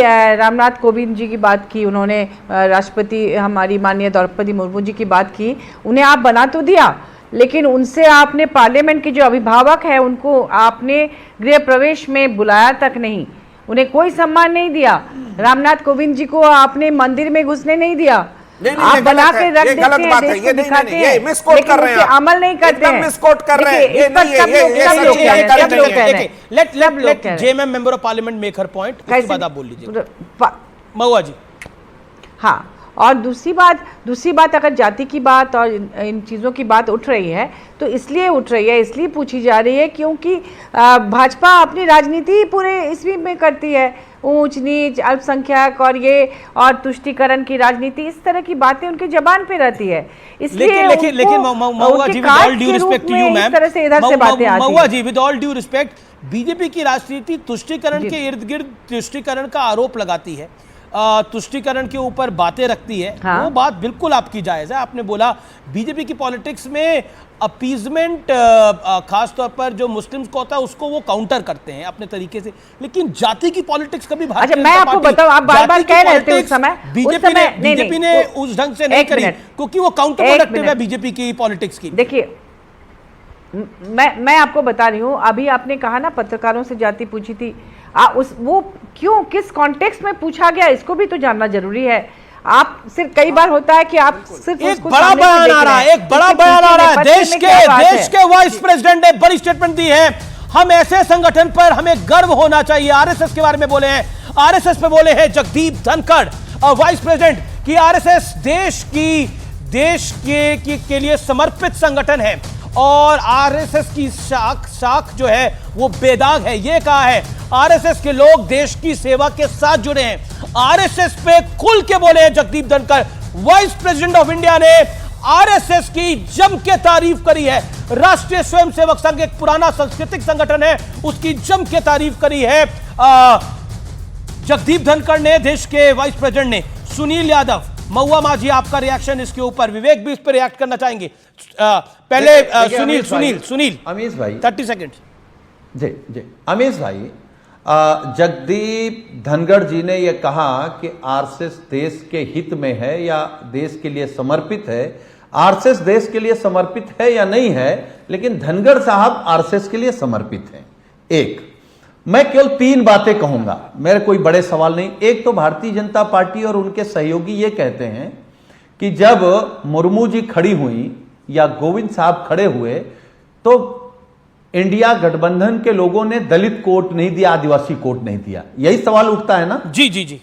रामनाथ कोविंद जी की बात की उन्होंने, राष्ट्रपति हमारी माननीय द्रौपदी मुर्मू जी की बात की, उन्हें आप बना तो दिया, लेकिन उनसे आपने पार्लियामेंट के जो अभिभावक है उनको आपने गृह प्रवेश में बुलाया तक नहीं, उन्हें कोई सम्मान नहीं दिया। रामनाथ कोविंद जी को आपने मंदिर में घुसने नहीं दिया। आप बना के रख देते हैं, देश को दिखाते हैं, लेकिन उस पे अमल नहीं करते हैं। मिसकोट कर रहे हैं। Let JMM member of parliament make her point, उसके बाद आप बोल लीजिए महुआ जी। हाँ, और दूसरी बात अगर जाति की बात और इन चीज़ों की बात उठ रही है तो इसलिए उठ रही है, इसलिए पूछी जा रही है क्योंकि भाजपा अपनी राजनीति पूरे इसमें में करती है, ऊंच नीच, अल्पसंख्यक और ये और तुष्टीकरण की राजनीति, इस तरह की बातें उनके जबान पे रहती है। इसलिए लेकिन Mahua ji, with all due respect to you ma'am, इस तरह से इधर से बातें आती हैं। Mahua ji, with all due respect, BJP की राजनीति तुष्टीकरण के इर्द गिर्द तुष्टीकरण का आरोप लगाती है, तुष्टीकरण के ऊपर बातें रखती है। हाँ। वो बात बिल्कुल आपकी जायज है। आपने बोला बीजेपी की पॉलिटिक्स में अपीजमेंट, खास तौर पर जो मुस्लिम्स को होता है उसको वो काउंटर करते हैं अपने तरीके से, लेकिन जाति की पॉलिटिक्स कभी अच्छा, मैं आपको बताऊं, आप बार-बार कह रहे थे उस समय बीजेपी ने उस ढंग से नहीं करी क्योंकि वो काउंटर प्रोडक्टिव है बीजेपी की पॉलिटिक्स की। देखिए, मैं आपको बता रही हूँ, अभी आपने कहा ना पत्रकारों से जाति पूछी थी, वो क्यों, किस कॉन्टेक्स्ट में पूछा गया, इसको भी तो जानना जरूरी है। आप सिर्फ कई बार होता है कि आप सिर्फ एक बड़ा बयान आ रहा है, एक बड़ा बयान आ रहा है, देश के वाइस प्रेसिडेंट ने बड़ी स्टेटमेंट दी है, हम ऐसे संगठन पर हमें गर्व होना चाहिए। आरएसएस के बारे में बोले हैं, आरएसएस पे बोले हैं जगदीप धनखड़ वाइस प्रेसिडेंट कि आरएसएस देश के लिए समर्पित संगठन है और आरएसएस की शाख जो है वो बेदाग है। ये कहा है आरएसएस के लोग देश की सेवा के साथ जुड़े हैं। आरएसएस पे खुल के बोले हैं Jagdeep Dhankhar, vice president of India ने आरएसएस की जम के तारीफ करी है। राष्ट्रीय स्वयंसेवक संघ एक पुराना सांस्कृतिक संगठन है, उसकी जम के तारीफ करी है जगदीप धनखड़ ने, देश के वाइस प्रेसिडेंट ने। सुनील यादव, महुआ माझी, आपका रिएक्शन इसके ऊपर, विवेक भी इस पर रिएक्ट करना चाहेंगे। पहले सुनील अमीश भाई 30 सेकंड। जी अमीश भाई, जगदीप धनखड़ जी ने यह कहा कि आरएसएस देश के हित में है या देश के लिए समर्पित है। आरएसएस देश के लिए समर्पित है या नहीं है, लेकिन धनखड़ साहब आरएसएस के लिए समर्पित हैं। एक, मैं केवल 3 बातें कहूंगा, मेरे कोई बड़े सवाल नहीं। एक तो भारतीय जनता पार्टी और उनके सहयोगी ये कहते हैं कि जब मुर्मू जी खड़ी हुई या गोविंद साहब खड़े हुए तो इंडिया गठबंधन के लोगों ने दलित कोट नहीं दिया, आदिवासी कोट नहीं दिया। यही सवाल उठता है ना? जी।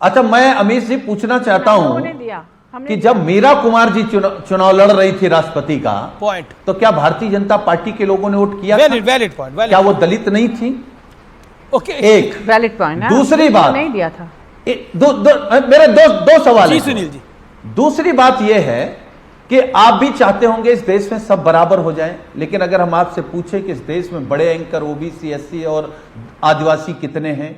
अच्छा, मैं अमीश जी पूछना चाहता हूं कि जब मीरा कुमार जी चुनाव लड़ रही थी राष्ट्रपति का पॉइंट, तो क्या भारतीय जनता पार्टी के लोगों ने वोट किया? Valid point. क्या वो दलित नहीं थी? ओके, एक वैलिड पॉइंट है। दूसरी बात नहीं दिया था। मेरे दो सवाल जी सुनील जी। दूसरी बात यह है कि आप भी चाहते होंगे इस देश में सब बराबर हो जाएं, लेकिन अगर हम आपसे पूछें कि इस देश में बड़े एंकर ओबीसी, एससी और आदिवासी कितने हैं,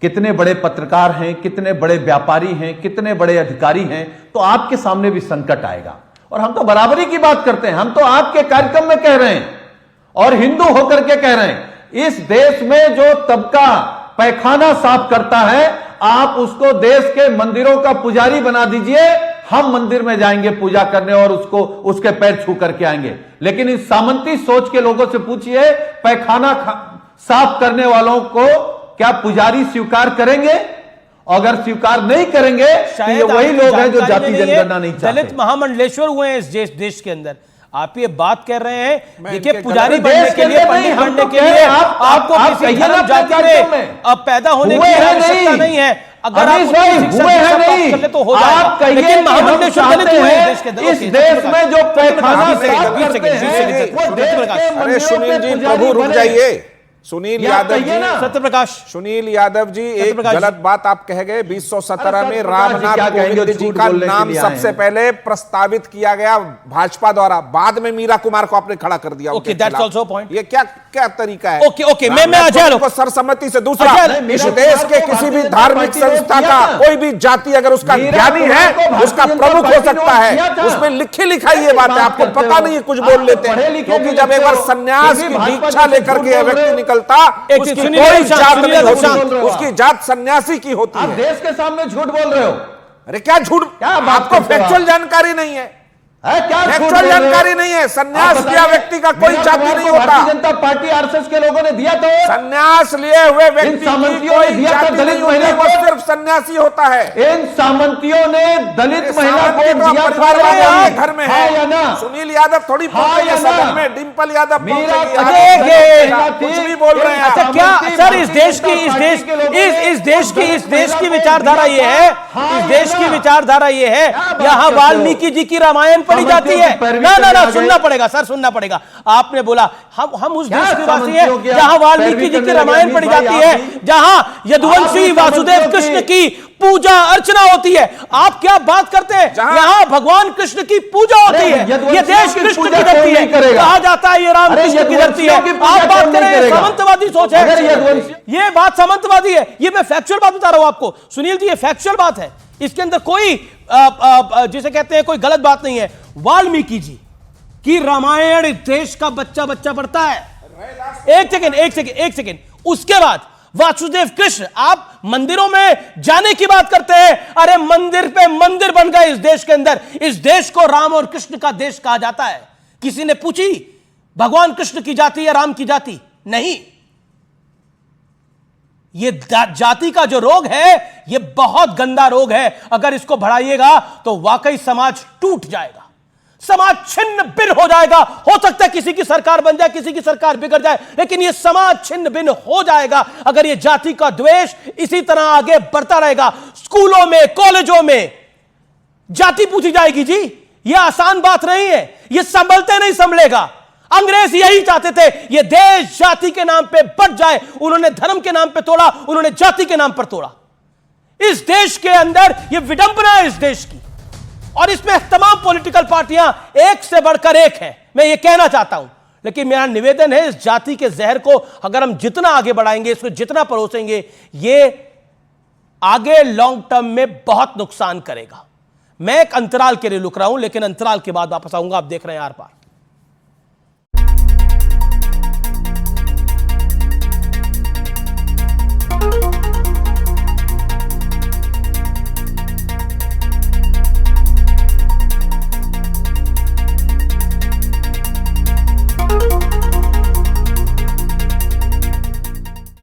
कितने बड़े पत्रकार हैं, कितने बड़े व्यापारी हैं, कितने बड़े अधिकारी हैं, तो आपके सामने भी संकट आएगा। और हम तो बराबरी की बात करते हैं, हम तो आपके कार्यक्रम में कह रहे हैं और हिंदू होकर के कह रहे हैं, इस देश में जो तबका पैखाना साफ करता है आप उसको देश के मंदिरों का पुजारी बना दीजिए, हम मंदिर में जाएंगे पूजा करने और उसके पैर छू करके आएंगे। लेकिन इस सामंती सोच के लोगों से पूछिए, पैखाना साफ करने वालों को क्या पुजारी स्वीकार करेंगे? अगर स्वीकार नहीं करेंगे तो ये वही लोग हैं जो जाति जनगणना नहीं चाहते। दलित महामंडलेश्वर हुए हैं इस देश के अंदर। आप ये बात कर रहे हैं, देखिए पुजारी बनने के लिए, पंडित बनने के लिए आपको किसी धर्म जाति में अब पैदा होने की आवश्यकता नहीं है। अगर आप हुए हैं नहीं तो हो जाएगा। आप कहिए लेकिन महामंडलेश्वर दलित हुए हैं इस देश में जो पैखाना साफ करते हैं वो देश के अरे सुनील जी, प्रभु रुक जाइए। सुनील यादव जी, सत्यप्रकाश, सुनील यादव जी, एक गलत बात आप कह गए। 2017 में रामनाथ कोविंद जी का नाम सबसे पहले प्रस्तावित किया गया भाजपा द्वारा, बाद में मीरा कुमार को आपने खड़ा कर दिया। Okay, that's also point. ये क्या क्या तरीका है? ओके, मैं अजय को सर्वसम्मति से। दूसरा, इस देश के किसी भी धार्मिक संस्था का कोई भी जाति अगर उसका ज्ञानी है, उसका प्रमुख हो सकता है, उसमें लिखी लिखाई ये बात है, आपको पता नहीं है, कुछ बोल लेते हैं। क्योंकि जब एक बार सन्यास की दीक्षा लेकर के व्यक्ति निकलता, उसकी कोई जात नहीं होती, उसकी जात सन्यासी की होती है। देश के सामने झूठ बोल रहे हो। अरे क्या झूठ? आपको फैक्चुअल जानकारी नहीं है, क्या फैक्चुअल जानकारी नहीं है। सन्यास लिया व्यक्ति का कोई जाति नहीं होता। भारतीय जनता पार्टी आरएसएस के लोगों ने दिया तो सन्यास लिए हुए व्यक्ति की कोई जाति नहीं होती, वो सिर्फ सन्यासी होता है। इन सामंतियों ने दलित महिला को दिया परिवार घर में है या ना? सुनील यादव थोड़ी सदन में, डिंपल यादव कुछ भी बोल रहे हैं। अच्छा, क्या सर इस देश की विचारधारा ये है, इस देश की विचारधारा ये है, यहाँ वाल्मीकि जी की रामायण पढ़ी जाती है? ना, सुनना पड़ेगा सर, सुनना पड़ेगा। आपने बोला हम उस देश के वासी हैं जहां वाल्मीकि जी की रामायण पढ़ी जाती है, जहां यदुवंशी वासुदेव कृष्ण की पूजा अर्चना होती है। आप क्या बात करते हैं? यहाँ भगवान कृष्ण की पूजा होती है। ये देश कृष्ण की धरती है, कहा जाता है ये राम कृष्ण की धरती है। आप बात करें सामंतवादी सोच है, ये बात सामंतवादी है। ये मैं फैक्चुअल बात बता रहा हूं आपको सुनील जी, ये फैक्चुअल बात है, इसके अंदर कोई जिसे कहते हैं कोई गलत बात नहीं है। वाल्मीकि जी की रामायण देश का बच्चा पढ़ता है। एक सेकेंड, उसके बाद वासुदेव कृष्ण, आप मंदिरों में जाने की बात करते हैं। अरे मंदिर पे मंदिर बन गए इस देश के अंदर। इस देश को राम और कृष्ण का देश कहा जाता है। किसी ने पूछी भगवान कृष्ण की जाति या राम की जाति? नहीं। ये जाति का जो रोग है, ये बहुत गंदा रोग है। अगर इसको बढ़ाइएगा तो वाकई समाज टूट जाएगा, समाज छिन्न भिन्न हो जाएगा। हो सकता है किसी की सरकार बन जाए, किसी की सरकार बिगड़ जाए, लेकिन यह समाज छिन्न भिन्न हो जाएगा अगर यह जाति का द्वेष इसी तरह आगे बढ़ता रहेगा। स्कूलों में, कॉलेजों में जाति पूछी जाएगी जी, यह आसान बात नहीं है, यह संभलते नहीं संभलेगा। अंग्रेज यही चाहते थे, यह देश जाति के नाम पे बढ़ जाए। उन्होंने धर्म के नाम पे तोड़ा, उन्होंने जाति के नाम पर तोड़ा। इस देश के अंदर यह विडंबना है इस देश की, और इसमें तमाम पॉलिटिकल पार्टियां एक से बढ़कर एक हैं, मैं ये कहना चाहता हूं। लेकिन मेरा निवेदन है, इस जाति के जहर को अगर हम जितना आगे बढ़ाएंगे, इसको जितना परोसेंगे, ये आगे लॉन्ग टर्म में बहुत नुकसान करेगा। मैं एक अंतराल के लिए रुक रहा हूं, लेकिन अंतराल के बाद वापस आऊंगा। आप देख रहे हैं आर पार।